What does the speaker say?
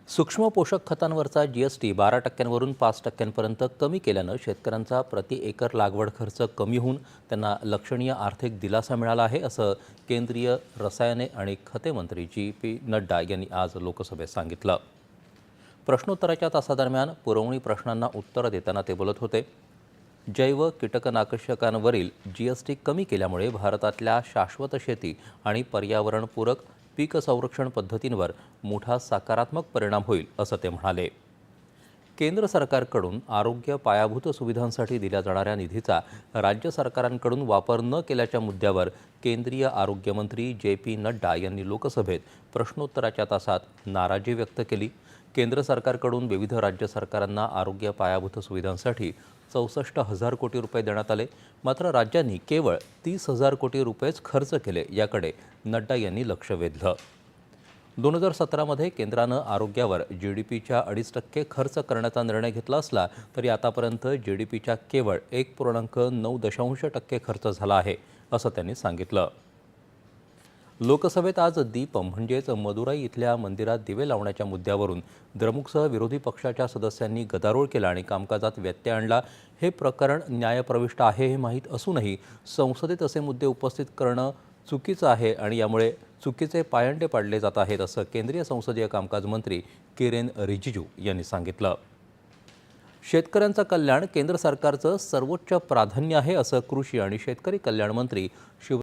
सूक्ष्म पोषक खतांवरचा जीएसटी 12% 5%पर्यंत कमी केल्यानं शेतकऱ्यांचा प्रति एकर लागवड खर्च कमी होऊन त्यांना लक्षणीय आर्थिक दिलासा मिळाला आहे, असं केंद्रीय रसायने आणि खते मंत्री JP नड्डा यांनी आज लोकसभेत सांगितलं. प्रश्नोत्तराच्या तासादरम्यान पुरवणी प्रश्नांना उत्तर देताना ते बोलत होते. जैव कीटकनाशकांवरील जीएसटी कमी केल्यामुळे भारतातल्या शाश्वत शेती आणि पर्यावरणपूरक पीक संरक्षण पद्धतींवर मोठा सकारात्मक परिणाम होईल, असं ते म्हणाले. केंद्र सरकारकडून आरोग्य पायाभूत सुविधांसाठी दिल्या जाणाऱ्या निधीचा राज्य सरकारांकडून वापर न केल्याच्या मुद्द्यावर केंद्रीय आरोग्यमंत्री JP नड्डा यांनी लोकसभेत प्रश्नोत्तराच्या तासात नाराजी व्यक्त केली. केंद्र सरकारकडून विविध राज्य सरकारांना आरोग्य पायाभूत सुविधांसाठी 64,000 कोटी रुपये देण्यात आले, मात्र राज्यांनी केवळ 30,000 कोटी रुपयेच खर्च केले, याकडे नड्डा यांनी लक्ष वेधलं. 2017मध्ये केंद्रानं आरोग्यावर GDPच्या 2.5% खर्च करण्याचा निर्णय घेतला असला तरी आतापर्यंत GDPच्या केवळ 1.9% खर्च झाला आहे, असं त्यांनी सांगितलं. लोकसभेत आज दीप म्हणजेच मदुराई इथल्या मंदिरात दिवे लावण्याच्या मुद्द्यावरून द्रमुकसह विरोधी पक्षाच्या सदस्यांनी गदारोळ केला आणि कामकाजात व्यत्यय आणला. हे प्रकरण न्यायप्रविष्ट आहे हे माहीत असूनही संसदेत असे मुद्दे उपस्थित करणं चुकीचं आहे आणि यामुळे चुकीचे पायंडे पाडले जात आहेत, असं केंद्रीय संसदीय कामकाज मंत्री किरेन रिजिजू यांनी सांगितलं. शेतकऱ्यांचं कल्याण केंद्र सरकारचं सर्वोच्च प्राधान्य आहे, असं कृषी आणि शेतकरी कल्याण मंत्री